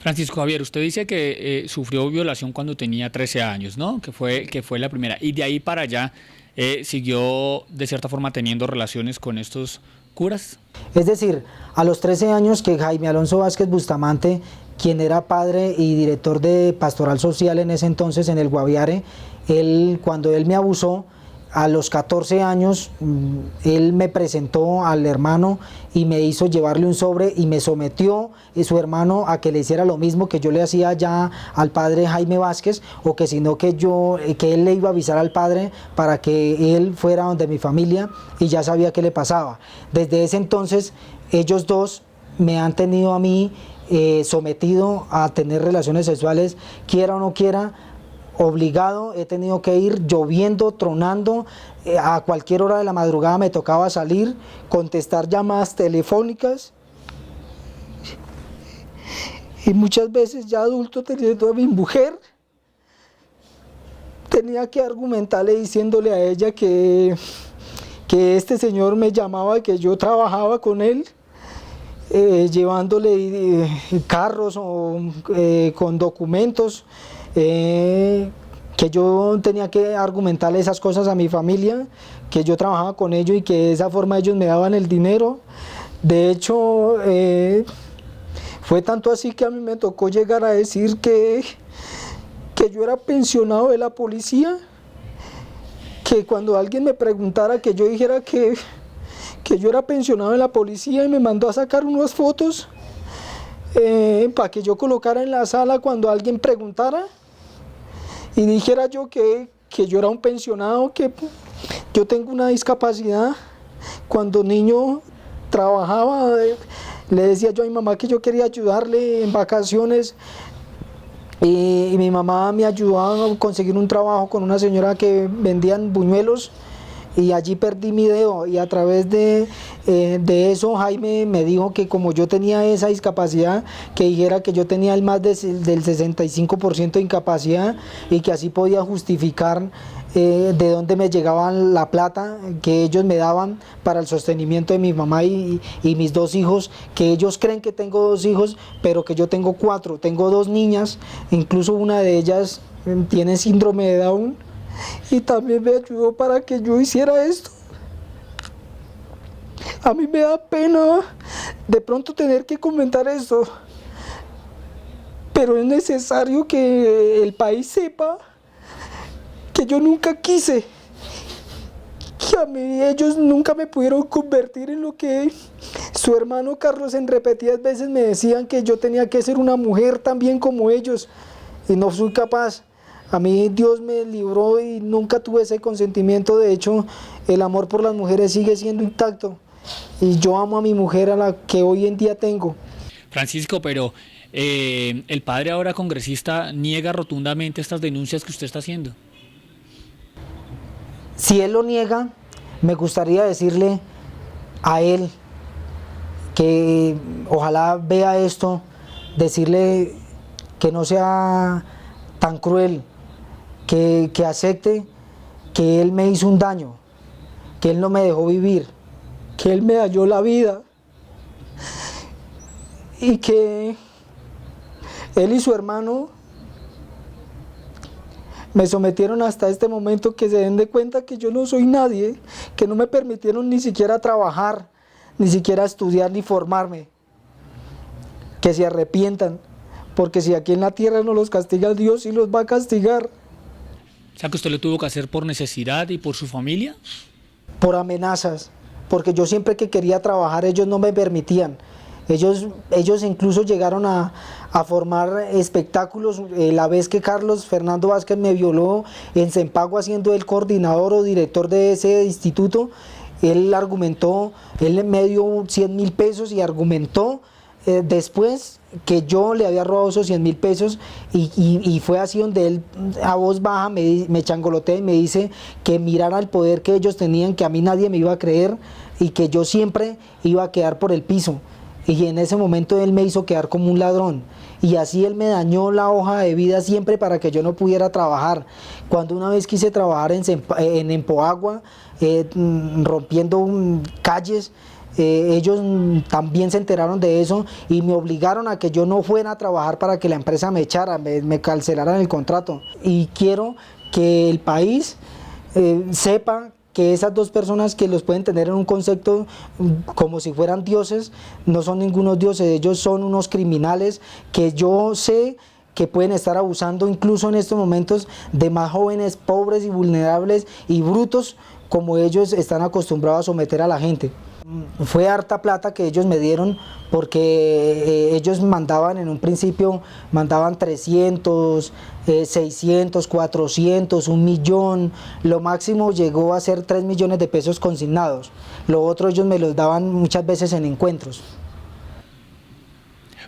Francisco Javier, usted dice que sufrió violación cuando tenía 13 años, ¿no? Que fue la primera. Y de ahí para allá siguió de cierta forma teniendo relaciones con estos curas. Es decir, a los 13 años que Jaime Alonso Vázquez Bustamante, quien era padre y director de Pastoral Social en ese entonces en el Guaviare, cuando él me abusó, a los 14 años, él me presentó al hermano y me hizo llevarle un sobre y me sometió su hermano a que le hiciera lo mismo que yo le hacía ya al padre Jaime Vázquez, o que sino que él le iba a avisar al padre para que él fuera donde mi familia y ya sabía qué le pasaba. Desde ese entonces, ellos dos me han tenido a mí sometido a tener relaciones sexuales, quiera o no quiera, obligado. He tenido que ir lloviendo, tronando, a cualquier hora de la madrugada me tocaba salir, contestar llamadas telefónicas, y muchas veces ya adulto, teniendo a mi mujer, tenía que argumentarle diciéndole a ella que este señor me llamaba, que yo trabajaba con él, llevándole carros o con documentos, que yo tenía que argumentarle esas cosas a mi familia, que yo trabajaba con ellos y que de esa forma ellos me daban el dinero. De hecho, fue tanto así que a mí me tocó llegar a decir que yo era pensionado de la policía, que cuando alguien me preguntara, que yo dijera que yo era pensionado de la policía, y me mandó a sacar unas fotos para que yo colocara en la sala cuando alguien preguntara, y dijera yo que yo era un pensionado, que yo tengo una discapacidad. Cuando niño trabajaba, le decía yo a mi mamá que yo quería ayudarle en vacaciones, y mi mamá me ayudaba a conseguir un trabajo con una señora que vendían buñuelos, y allí perdí mi dedo, y a través de eso Jaime me dijo que como yo tenía esa discapacidad, que dijera que yo tenía el más del 65% de incapacidad, y que así podía justificar de dónde me llegaba la plata que ellos me daban para el sostenimiento de mi mamá y mis dos hijos, que ellos creen que tengo dos hijos, pero que yo tengo cuatro. Tengo dos niñas, incluso una de ellas tiene síndrome de Down, y también me ayudó para que yo hiciera esto. A mí me da pena de pronto tener que comentar esto, pero es necesario que el país sepa que yo nunca quise, que a mí ellos nunca me pudieron convertir en lo que su hermano Carlos en repetidas veces me decían, que yo tenía que ser una mujer también como ellos, y no soy capaz. A mí Dios me libró y nunca tuve ese consentimiento. De hecho, el amor por las mujeres sigue siendo intacto, y yo amo a mi mujer, a la que hoy en día tengo. Francisco, pero el padre ahora congresista niega rotundamente estas denuncias que usted está haciendo. Si él lo niega, me gustaría decirle a él que ojalá vea esto, decirle que no sea tan cruel, que acepte que él me hizo un daño, que él no me dejó vivir, que él me dañó la vida, y que él y su hermano me sometieron hasta este momento, que se den de cuenta que yo no soy nadie, que no me permitieron ni siquiera trabajar, ni siquiera estudiar ni formarme, que se arrepientan, porque si aquí en la tierra no los castiga Dios, sí los va a castigar. O sea, que usted lo tuvo que hacer por necesidad y por su familia. Por amenazas, porque yo siempre que quería trabajar ellos no me permitían. Ellos incluso llegaron a formar espectáculos. La vez que Carlos Fernando Vázquez me violó en Cempagua, siendo el coordinador o director de ese instituto, él argumentó, él me dio 100.000 pesos y argumentó después que yo le había robado esos 100.000 pesos, y fue así donde él a voz baja me changolotea y me dice que mirara el poder que ellos tenían, que a mí nadie me iba a creer y que yo siempre iba a quedar por el piso. Y en ese momento él me hizo quedar como un ladrón, y así él me dañó la hoja de vida siempre para que yo no pudiera trabajar. Cuando una vez quise trabajar en Empoagua, rompiendo calles, ellos también se enteraron de eso y me obligaron a que yo no fuera a trabajar para que la empresa me echara, me cancelaran el contrato. Y quiero que el país sepa que esas dos personas que los pueden tener en un concepto como si fueran dioses, no son ningunos dioses, ellos son unos criminales que yo sé que pueden estar abusando incluso en estos momentos de más jóvenes pobres y vulnerables y brutos como ellos están acostumbrados a someter a la gente. Fue harta plata que ellos me dieron porque ellos mandaban en un principio, mandaban 300, 600, 400, 1.000.000, lo máximo llegó a ser 3 millones de pesos consignados. Lo otro ellos me los daban muchas veces en encuentros.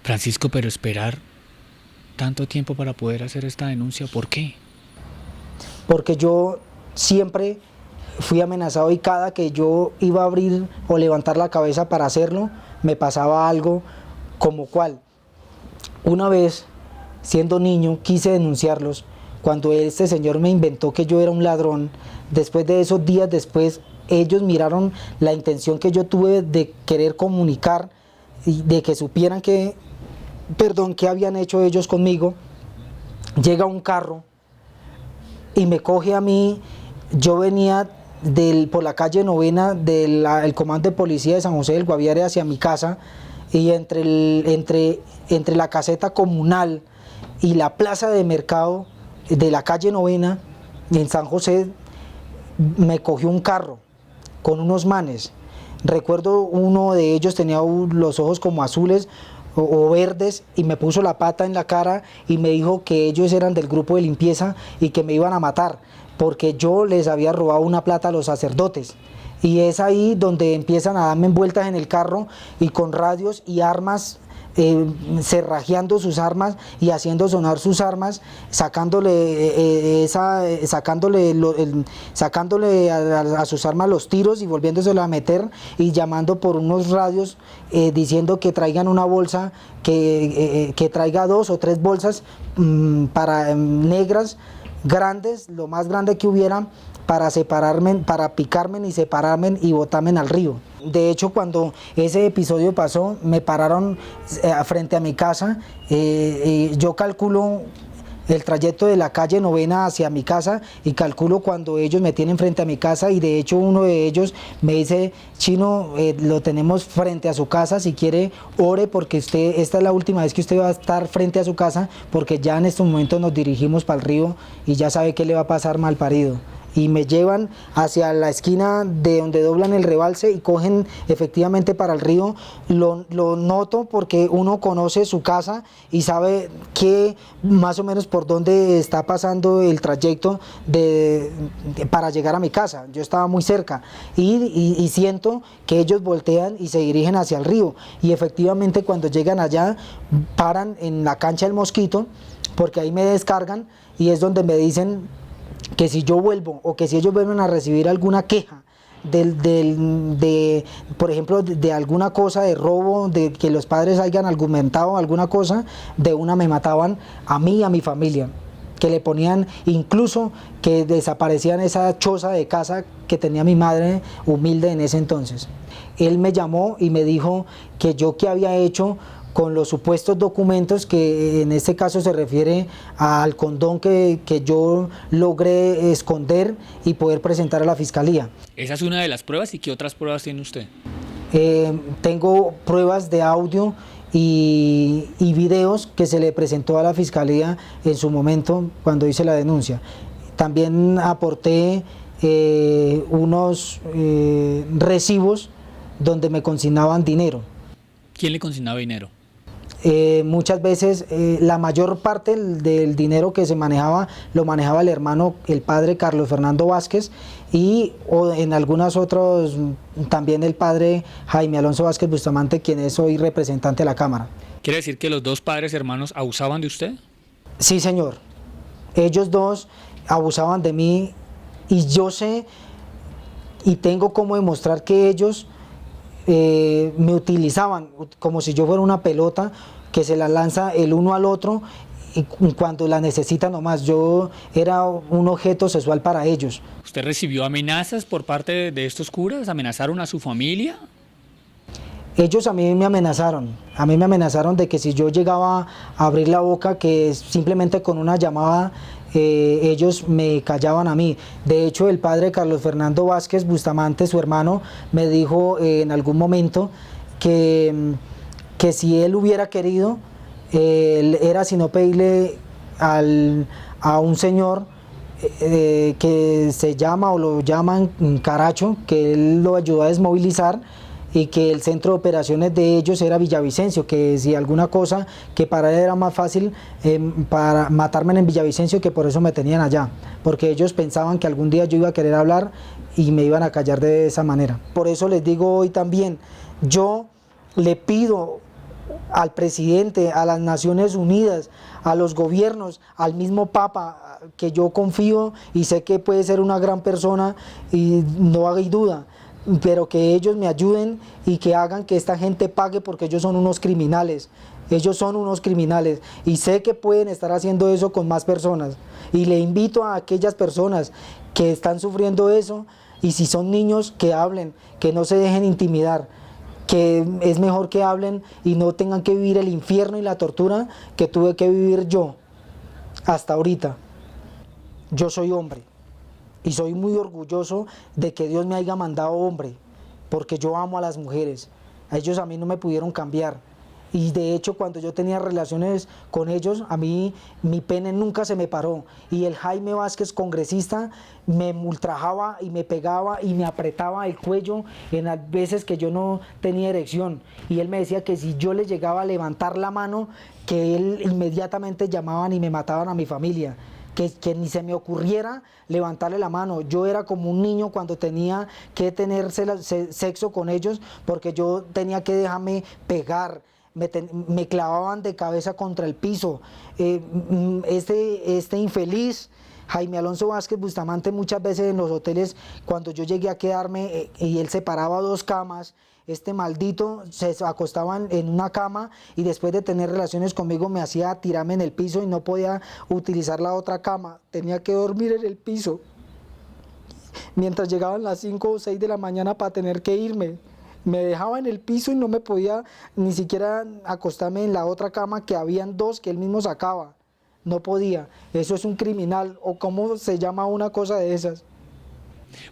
Francisco, pero esperar tanto tiempo para poder hacer esta denuncia, ¿por qué? Porque yo siempre fui amenazado y cada que yo iba a abrir o levantar la cabeza para hacerlo, me pasaba algo como cual. Una vez, siendo niño, quise denunciarlos. Cuando este señor me inventó que yo era un ladrón, después de esos días después, ellos miraron la intención que yo tuve de querer comunicar y de que supieran que, qué habían hecho ellos conmigo. Llega un carro y me coge a mí. Yo venía por la calle Novena del comando de policía de San José del Guaviare hacia mi casa, y entre la caseta comunal y la plaza de mercado de la calle Novena en San José me cogió un carro con unos manes. Recuerdo uno de ellos tenía los ojos como azules o verdes y me puso la pata en la cara y me dijo que ellos eran del grupo de limpieza y que me iban a matar porque yo les había robado una plata a los sacerdotes. Y es ahí donde empiezan a darme vueltas en el carro y con radios y armas, cerrajeando sus armas y haciendo sonar sus armas, sacándole a sus armas los tiros y volviéndoselo a meter y llamando por unos radios diciendo que traigan una bolsa, que traiga 2 o 3 bolsas para negras grandes, lo más grande que hubiera, para separarme, para picarme y separarme y botarme al río. De hecho, cuando ese episodio pasó, me pararon frente a mi casa. Yo calculo el trayecto de la calle Novena hacia mi casa y calculo cuando ellos me tienen frente a mi casa, y de hecho uno de ellos me dice: Chino, lo tenemos frente a su casa, si quiere ore porque esta es la última vez que usted va a estar frente a su casa, porque ya en estos momentos nos dirigimos para el río y ya sabe qué le va a pasar, mal parido. Y me llevan hacia la esquina de donde doblan el rebalse y cogen efectivamente para el río. Lo noto porque uno conoce su casa y sabe que más o menos por dónde está pasando el trayecto para llegar a mi casa. Yo estaba muy cerca y siento que ellos voltean y se dirigen hacia el río, y efectivamente cuando llegan allá paran en la cancha del Mosquito, porque ahí me descargan y es donde me dicen que si yo vuelvo o que si ellos vuelven a recibir alguna queja por ejemplo, de alguna cosa de robo, de que los padres hayan argumentado alguna cosa, de una me mataban a mí y a mi familia, que le ponían, incluso que desaparecían esa choza de casa que tenía mi madre humilde en ese entonces. Él me llamó y me dijo que yo qué había hecho con los supuestos documentos, que en este caso se refiere al condón que yo logré esconder y poder presentar a la fiscalía. Esa es una de las pruebas. ¿Y qué otras pruebas tiene usted? Tengo pruebas de audio y videos que se le presentó a la fiscalía en su momento cuando hice la denuncia. También aporté unos recibos donde me consignaban dinero. ¿Quién le consignaba dinero? Muchas veces la mayor parte del dinero que se manejaba lo manejaba el hermano, el padre Carlos Fernando Vázquez, y en algunas otras también el padre Jaime Alonso Vázquez Bustamante, quien es hoy representante de la Cámara. ¿Quiere decir que los dos padres hermanos abusaban de usted? Sí, señor. Ellos dos abusaban de mí, y yo sé y tengo cómo demostrar que ellos me utilizaban como si yo fuera una pelota que se la lanza el uno al otro y cuando la necesita nomás. Yo era un objeto sexual para ellos. ¿Usted recibió amenazas por parte de estos curas? ¿Amenazaron a su familia? Ellos a mí me amenazaron de que si yo llegaba a abrir la boca, que simplemente con una llamada ellos me callaban a mí. De hecho, el padre Carlos Fernando Vázquez Bustamante, su hermano, me dijo en algún momento que si él hubiera querido, era sino pedirle a un señor que se llama o lo llaman Caracho, que él lo ayudó a desmovilizar, y que el centro de operaciones de ellos era Villavicencio, que si alguna cosa, que para él era más fácil para matarme en Villavicencio, que por eso me tenían allá, porque ellos pensaban que algún día yo iba a querer hablar y me iban a callar de esa manera. Por eso les digo hoy también, yo le pido al presidente, a las Naciones Unidas, a los gobiernos, al mismo Papa, que yo confío y sé que puede ser una gran persona y no hay duda, pero que ellos me ayuden y que hagan que esta gente pague, porque ellos son unos criminales. Ellos son unos criminales y sé que pueden estar haciendo eso con más personas. Y le invito a aquellas personas que están sufriendo eso, y si son niños, que hablen, que no se dejen intimidar, que es mejor que hablen y no tengan que vivir el infierno y la tortura que tuve que vivir yo hasta ahorita. Yo soy hombre. Y soy muy orgulloso de que Dios me haya mandado hombre, porque yo amo a las mujeres. A ellos a mí no me pudieron cambiar. Y de hecho, cuando yo tenía relaciones con ellos, a mí mi pene nunca se me paró. Y el Jaime Vázquez, congresista, me ultrajaba y me pegaba y me apretaba el cuello en las veces que yo no tenía erección. Y él me decía que si yo le llegaba a levantar la mano, que él inmediatamente llamaban y me mataban a mi familia. Que ni se me ocurriera levantarle la mano. Yo era como un niño cuando tenía que tener sexo con ellos, porque yo tenía que dejarme pegar. Me clavaban de cabeza contra el piso. Este infeliz Jaime Alonso Vázquez Bustamante, muchas veces en los hoteles, cuando yo llegué a quedarme y él separaba dos camas, este maldito se acostaba en una cama y después de tener relaciones conmigo me hacía tirarme en el piso y no podía utilizar la otra cama, tenía que dormir en el piso mientras llegaban las 5 o 6 de la mañana para tener que irme. Me dejaba en el piso y no me podía ni siquiera acostarme en la otra cama, que habían dos que él mismo sacaba. No podía. Eso es un criminal, o cómo se llama una cosa de esas.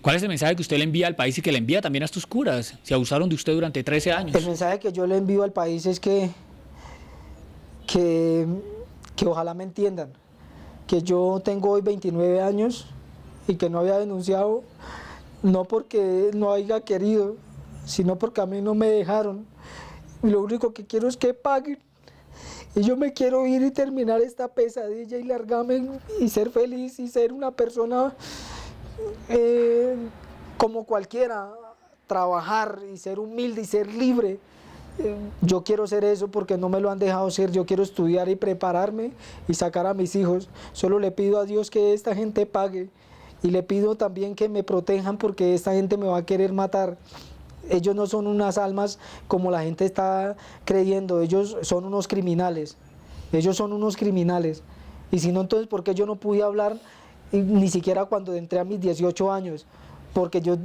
¿Cuál es el mensaje que usted le envía al país y que le envía también a estos curas? Si abusaron de usted durante 13 años. El mensaje que yo le envío al país es que ojalá me entiendan, que yo tengo hoy 29 años y que no había denunciado, no porque no haya querido, sino porque a mí no me dejaron. Y lo único que quiero es que paguen. Y yo me quiero ir y terminar esta pesadilla y largarme y ser feliz y ser una persona como cualquiera, trabajar y ser humilde y ser libre. Yo quiero ser eso porque no me lo han dejado ser. Yo quiero estudiar y prepararme y sacar a mis hijos. Solo le pido a Dios que esta gente pague, y le pido también que me protejan, porque esta gente me va a querer matar. Ellos no son unas almas como la gente está creyendo, ellos son unos criminales. Ellos son unos criminales. Y si no, entonces, ¿por qué yo no pude hablar ni siquiera cuando entré a mis 18 años? Porque yo,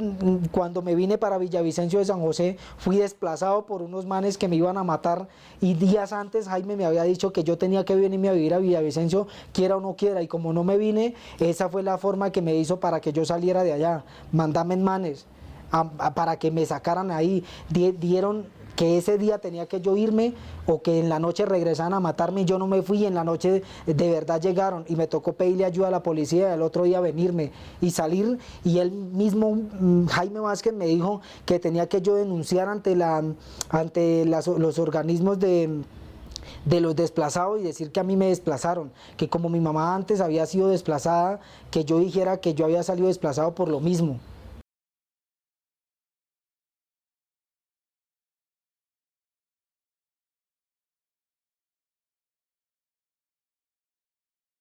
cuando me vine para Villavicencio de San José, fui desplazado por unos manes que me iban a matar, y días antes Jaime me había dicho que yo tenía que venirme a vivir a Villavicencio, quiera o no quiera, y como no me vine, esa fue la forma que me hizo para que yo saliera de allá. Mandame manes para que me sacaran ahí. Dieron que ese día tenía que yo irme, o que en la noche regresaran a matarme, y yo no me fui, y en la noche de verdad llegaron y me tocó pedirle ayuda a la policía y al otro día venirme y salir, y él mismo, Jaime Vázquez, me dijo que tenía que yo denunciar ante los organismos de los desplazados y decir que a mí me desplazaron, que como mi mamá antes había sido desplazada, que yo dijera que yo había salido desplazado por lo mismo.